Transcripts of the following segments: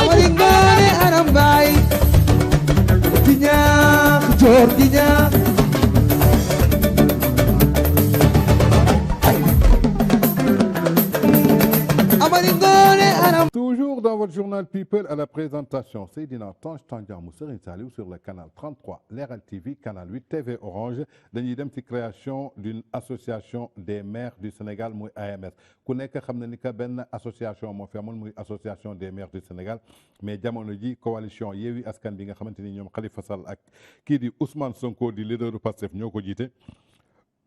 Amari Ngoone Aram Mbaay di ñaax joor di ñaax Amari Ngoone Aram. Toujours dans votre journal People à la présentation, Seydina Tange Tandian Serigne Saliou sur le canal 33, Leral TV, canal 8, TV Orange. dañuy dem ci création d'une association des maires du Sénégal muy AMS ku nekk xam na ni que benn association moo fi amoon muy association des maires du Sénégal mais jamono ji coalition Yewwi Askan bi nga xamante ni ñoom Khalifa Sall ak kii di Ousmane Sonko di leaderu Pastef ñoo ko jiite.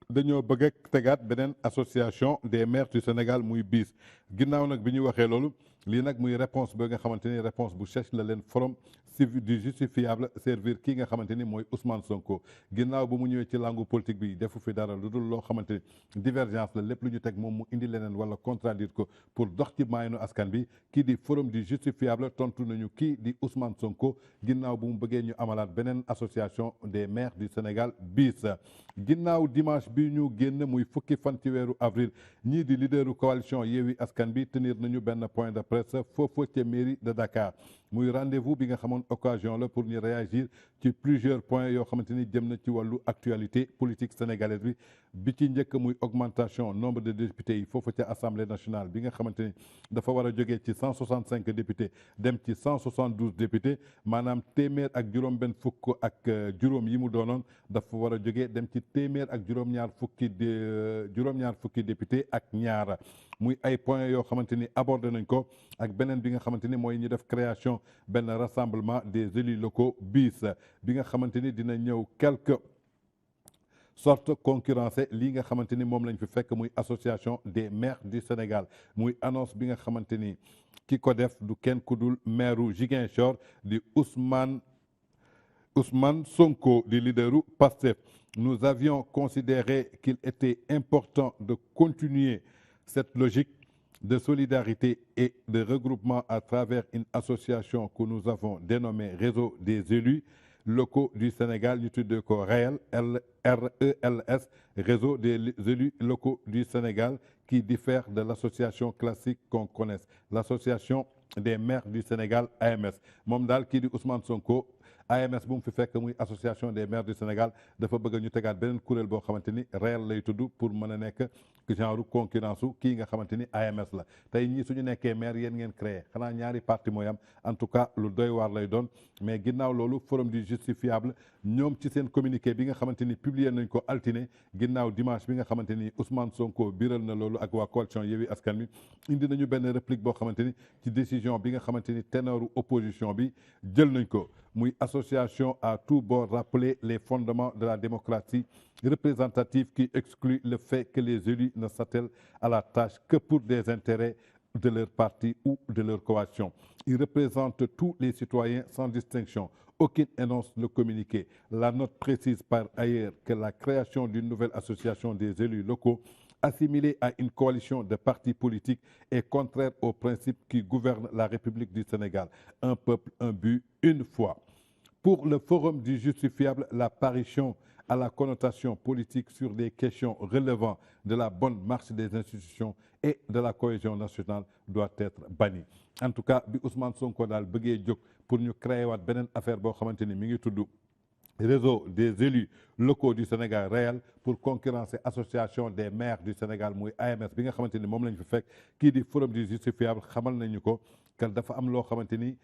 dañoo bëgg a tegaat beneen association des maires du Sénégal muy BIS ginnaaw nag bi ñu waxee loolu lii nag muy réponse ba nga xamante ni réponse bu sèche la leen forum du justifiable servir kii nga xamante ni mooy Ousmane Sonko ginnaaw bu mu ñëwee ci langue politique bi defu fi dara lu dul loo xamante ni divergence la lépp lu ñu teg moom mu indi leneen wala contradire ko pour dox ci maayanu askan bi kii di forum du justifiable tontu nañu kii di Ousmane Sonko ginnaaw bu mu bëggee ñu amalaat beneen association des maires du Sénégal BIS ginnaaw dimanche bi ñu génn muy fukki fan ci weeru avril ñii di leaderu coalition Yewwi Askan bi tenir nañu benn point de presse foofu ca mairie de Dakar muy rendez-vous bi nga xamoon occasion la pour ñu réagir ci plusieurs points yoo xamante ni jëm na ci wàllu actualité politique sénégalaise bi ci njëkk muy augmentation nombre de députés yi foofu ca assemblée nationale bi nga xamante ni dafa war a jógee ci 165 députés dem ci 172 députés maanaam téeméer ak juróom-benn fukk ak juróom yi mu doonoon dafa war a jógee dem ci téeméer ak juróom-ñaar fukki député ak ñaar muy ay points yoo xamante ni abordé nañ ko ak beneen bi nga xamante ni mooy ñu def création benn rassemblement des élus locaux BIS bi nga xamante ni dina ñëw quelque sorte concurrencé lii nga xamante ni moom lañ fi fekk muy association des maires du Sénégal muy annonce bi nga xamante ni ki ko def du kenn ku dul maire Ziguinchor di Ousmane Sonko di leaderu Pastef. Nous avions considéré qu'il était important de continuer cette logique de solidarité et de regroupement à travers une association que nous avons dénommée Réseau des élus locaux du Sénégal ñu tuddee ko RELS Réseau des élus locaux du Sénégal qui diffère de l'association classique qu'on connaît l'association des maires du Sénégal AMS moom daal kii di Ousmane Sonko AMS bu mu fi fekk muy association des maires du Sénégal dafa bëgg ñu tegaat beneen kuréel boo xamante ni réel lay tudd pour mën a nekk genre concurrence su kii nga xamante ni AMS la tey ñii suñu nekkee maire yéen ngeen créé xanaa ñaari parti mooy am en tout cas lu doy waar lay doon mais ginnaaw loolu forum du justifiable ñoom ci seen communiqué bi nga xamante ni publié nañ ko altine ginnaaw dimanche bi nga xamante ni Ousmane Sonko biral na loolu ak waa coalition Yewwi Askan Wi indi nañu benn réplique boo xamante ni ci décision bi nga xamante ni ténoru opposition bi jël nañ ko muy association à tout bord rappeler les fondements de la démocratie représentative qui exclut le fait que les élus ne s'attellent à la tâche que pour des intérêts de leur parti ou de leur coalition. Ils représentent tous les citoyens sans distinction. Aucune énonce le communiqué. La note précise par ailleurs que la création d'une nouvelle association des élus locaux assimilée à une coalition de partis politiques est contraire aux principes qui gouvernent la République du Sénégal. Un peuple, un but, une foi. Pour le forum du justifiable, l'apparition à la connotation politique sur des questions relevant de la bonne marche des institutions et de la cohésion nationale doit être bannie. En tout cas bi Ousmane Sonko daal bëggee jóg pour ñu créer waat beneen affaire boo xamante ni mi ngi tudd réseau des élus locaux du Sénégal réel pour concurrencer association des maires du Sénégal muy AMS bi nga xamante ni moom lañ fi fekk kii di forum du justifiable xamal nañu ko que dafa am loo xamante ni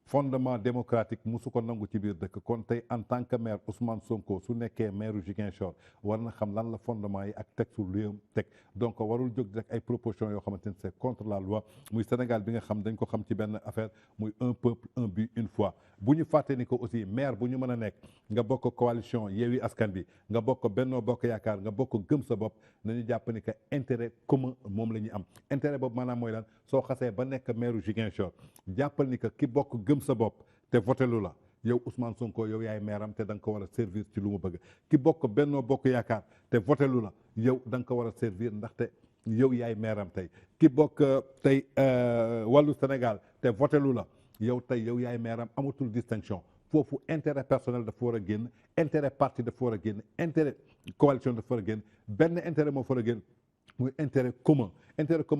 fondement démocratique musu ko nangu ci biir dëkk kon tey en tant que maire Ousmane Sonko su nekkee maire Ziguinchor war na xam lan la fondement yi ak texte réewam teg donc warul jóg rek ay propositions yoo xamante ni c'est contre la loi muy Sénégal bi nga xam dañ ko xam ci benn affaire muy un peuple un but une foi bu ñu fàtte ni ko aussi maire bu ñu mën a nekk nga bokk coalition Yewwi Askan bi nga bokk Benno Bokk Yaakaar nga bokk gëm sa bopp nañu jàpp ni que intérêt commun moom la ñuy am intérêt boobu maanaam mooy lan soo xasee ba nekk maire Ziguinchor jàppal ni que ki bokk gëm sa bopp te votelu la yow Ousmane Sonko yow yaay meeram te da nga ko war a servir ci lu mu bëgg ki bokk Benno Bokk Yaakaar te votelu la yow da nga ko war a servir ndaxte yow yaay meeram tey ki bokk tey wàllu Sénégal te votelu la yow tey yow yaay meeram amatul distinction foofu intérêt personnel dafa war a génn intérêt parti dafa war a génn intérêt coalition dafa war a génn benn intérêt moo fa war a génn muy intérêt commun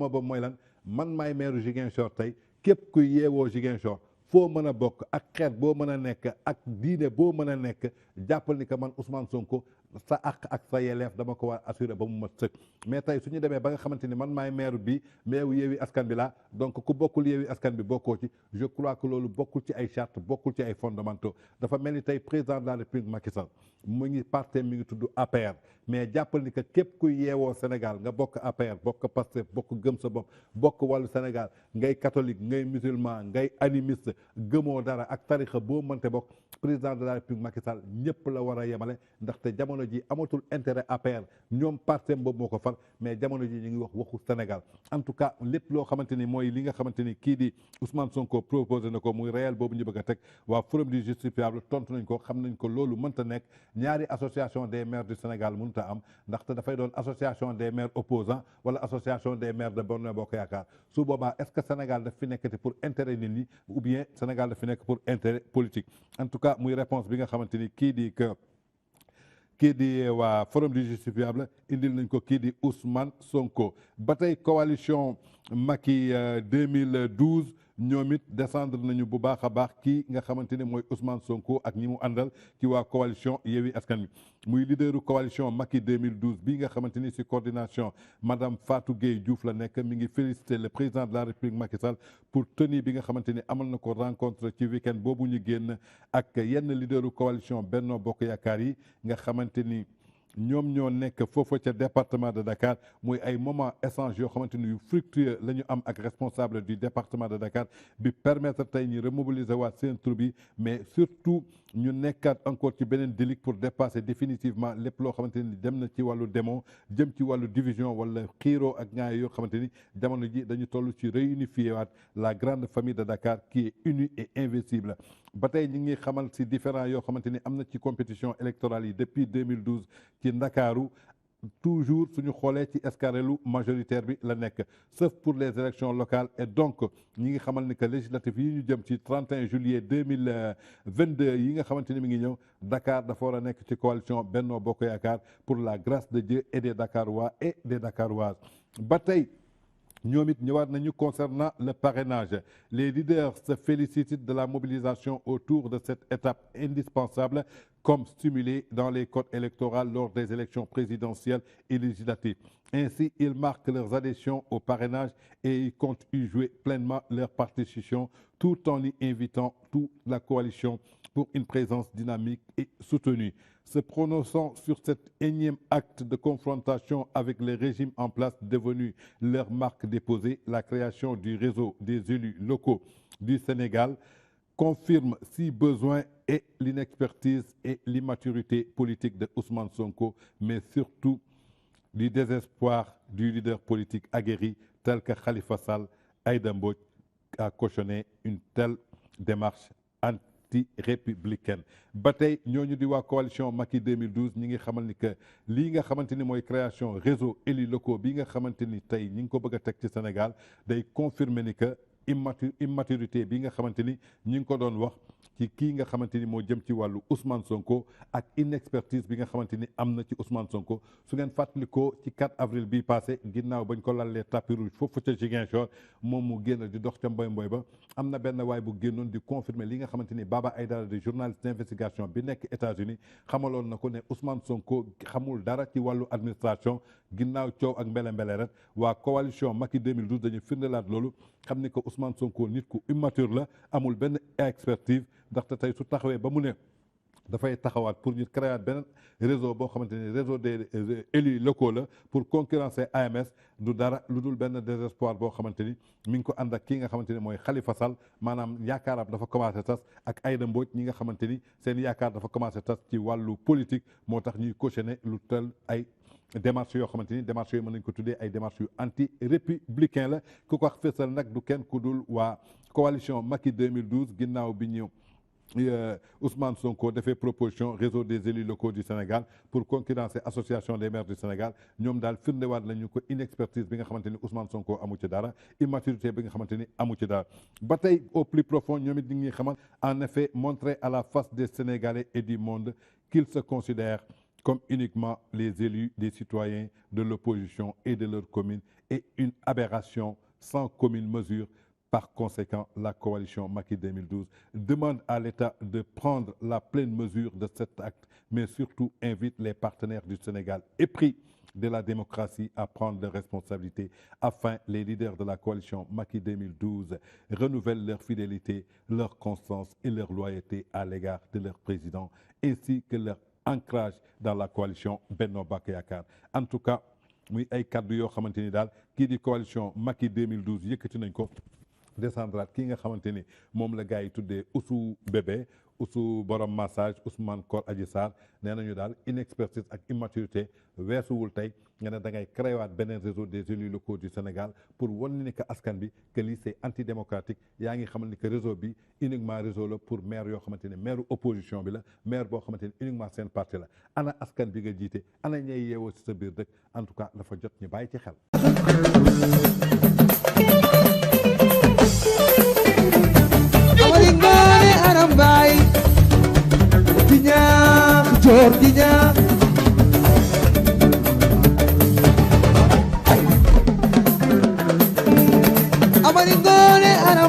boobu mooy lan man maay maire Ziguinchor tey képp ku yeewoo Ziguinchor foo mën a bokk ak xeet boo mën a nekk ak diine boo mën a nekk jàppal ni que man Ousmane Sonko sa àq ak sa yelleef dama ko war a assurer ba mu mat sëkk mais tey su ñu demee ba nga xamante ni man maay maire bi meewu Yewwi Askan Wi laa donc ku bokkul Yewwi Askan bi bokkoo ci je crois que loolu bokkul ci ay charte bokkul ci ay fondamentaux dafa mel ni tey président de la République Macky Sall mu ngi parti mi ngi tudd APR mais jàppal ni que képp ku yeewoo Sénégal nga bokk APR bokk Pastef bokk gëm sa bopp bokk wàllu Sénégal ngay catholique ngay musulman ngay animiste gëmoo dara ak tarixa boo mënte bokk président de la République Macky Sall ñëpp la war a yemale ndaxte jamono ji amatul intérêt APR ñoom parti boobu moo ko far mais jamono ji ñu ngi wax waxu Sénégal en tout cas lépp loo xamante ni mooy li nga xamante ni kii di Ousmane Sonko proposé na ko muy réel boobu ñu bëgg a teg waa forum du justifiable tontu nañ ko xam nañ ko loolu mënta nekk ñaari association des maires du Sénégal mënut a am ndaxte dafay doon association des maires opposants wala association des maires de Benno Bokk Yaakaar su boobaa est-ce que Sénégal daf fi nekkati pour intérêt nit ñi ou bien Sénégal daf fi nekk pour intérêt politique en tout cas muy réponse bi nga xamante ni kii di waa forum du justifiable indil nañ ko kii di Ousmane Sonko ba tey coalition Macky 2012 ñoom it descendre nañu bu baax a baax kii nga xamante ni mooy Ousmane Sonko ak ñi mu àndal ci waa coalition Yewwi Askan Wi muy leaderu coalition Macky 2012 bii nga xamante ni si coordination madame Fatou Gueye Diouf la nekk mi ngi féliciter le président de la République Macky Sall pour tenue bi nga xamante ni amal na ko rencontre ci week-end boobu ñu génn ak yenn leaderu coalition Benno Bokk Yaakaar yi nga xamante ni ñoom ñoo nekk foofa ca département de Dakar muy ay moment échange yoo xamante ni yu fructueux la ñu am ak responsable du département de Dakar bi permettre tey ñu remobiliser waat seen troupe yi mais surtout ñu nekkaat encore ci beneen délit pour dépasser définitivement lépp loo xamante ni dem na ci wàllu démon jëm ci wàllu division wala xiiroo ak ñaar yoo xamante ni jamono ji dañu toll ci réunifier waat la grande famille de Dakar qui est unie et invincible ba tey ñi ngi xamal si différents yoo xamante ni am na ci compétition électorale yi depuis 2012 ci Ndakaaru toujours suñu xoolee ci escarelu majoritaire bi la nekk sauf pour les élections locales et donc ñi ngi xamal ni que législative yi ñu jëm ci 31 juillet 2022 yi nga xamante ni mi ngi ñëw Dakar dafa war a nekk ci coalition Benno Bokk Yaakaar pour la grâce de Dieu et des Dakarois et des Dakaroises ba tey ñoom it ñëwaat nañu concernant le parrainage les leaders se félicitent de la mobilisation autour de cette étape indispensable comme stimulée dans les codes électoraux lors des élections présidentielles et législatives. Ainsi, ils marquent leurs adhésions au parrainage et ils comptent y jouer pleinement leur partition tout en y invitant toute la coalition pour une présence dynamique et soutenue. Se prononçant sur cet énième acte de confrontation avec le régime en place devenu leur marque déposée, la création du réseau des élus locaux du Sénégal confirme si besoin et l'inexpertise et l'immaturité politique de Ousmane Sonko, mais surtout du désespoir du leader politique aguerri tel que Khalifa Sall. Aïda Mbodj a cautionné une telle démarche anti-républicaine ba tey ñooñu di waa coalition Macky 2012 ñi ngi xamal ni que lii nga xamante ni mooy création réseau élus locaux bi nga xamante ni tey ñi ngi ko bëgg a teg ci Sénégal day confirmer ni que immaturité bi nga xamante ni ñi ngi ko doon wax ci kii nga xamante ni moo jëm ci wàllu Ousmane Sonko ak inexpertise bi nga xamante ni am na ci Ousmane Sonko su ngeen fàttalikoo ci 4 avril bii passé ginnaaw bañ ko lalee tapis rouge foofu ca Ziguinchor moom mu génn di dox ca mboy ba am na benn waay bu génnoon di confirmer li nga xamante ni Baba Aïdara di journaliste d'investigation bi nekk États-Unis xamaloon na ko ne Ousmane Sonko xamul dara ci wàllu administration ginnaaw coow ak mbele rek waa coalition Macky 2012 dañu firndelaat loolu xam ni ko Ousmane Sonko nit ku immature la amul benn expertise ndaxte tey su taxawee ba mu ne dafay taxawaat pour ñu créer benn réseau boo xamante ni réseau des élus locaux la pour concurrencer AMS du dara lu dul benn désespoir boo xamante ni mi ngi ko ànd ak kii nga xamante ni mooy Khalifa Sall maanaam yaakaaram dafa commencé tas ak Aïda Mbodj ñi nga xamante ni seen yaakaar dafa commencé tas ci wàllu politique moo tax ñuy cautionner lu tel ay démarches yoo xamante ni démarches yooyu mën nañu ko tuddee ay démarches yu anti-républicain la ku ko wax fësal nag du kenn ku dul waa coalition Macky 2012 ginnaaw bi ñëw Ousmane Sonko defee proposition réseau des élus locaux du Sénégal pour concurrencer association des maires du Sénégal ñoom daal firndewaat nañu ko inexpertise bi nga xamante ni Ousmane Sonko amu ci dara immaturité bi nga xamante ni amu ci dara ba tey au plus profond ñoom it ñu ngi xamal en effet montrer à la face des Sénégalais et du monde qu'ils se considèrent comme uniquement les élus des citoyens de l'opposition et de leur commune est une aberration sans commune mesure. Par conséquent, la coalition Macky 2012 demande à l'État de prendre la pleine mesure de cet acte, mais surtout invite les partenaires du Sénégal épris de la démocratie à prendre leurs responsabilités afin les leaders de la coalition Macky 2012 renouvellent leur fidélité, leur constance et leur loyauté à l'égard de leur président ainsi que leur ancrage dans la coalition Benno Bokk Yaakaar. En tout cas muy ay kàddu yoo xamante ni daal kii di coalition Macky 2012 yëkkati nañ ko descendraat kii nga xamante ni moom la gars yi tuddee Ousou Bébé Ousou borom massage Ousmane Kor Adji Sarr nee nañu daal inexpertise ak immaturité weesuwul tey nga ne da ngay créé waat beneen réseau des élus locaux du Sénégal pour wan ni que askan bi que lii c'est antidémocratique yaa ngi xamal ni que réseau bi uniquement réseau la pour maire yoo xamante ne maire opposition bi la maire boo xamante ne uniquement seen parti la ana askan bi nga jiite ana ñay yeewoo ci sa biir dëkk en tout cas dafa jot ñu bàyyi ci xel. Amari Ngoone Aram Mbaay di ñaax joor di ñaax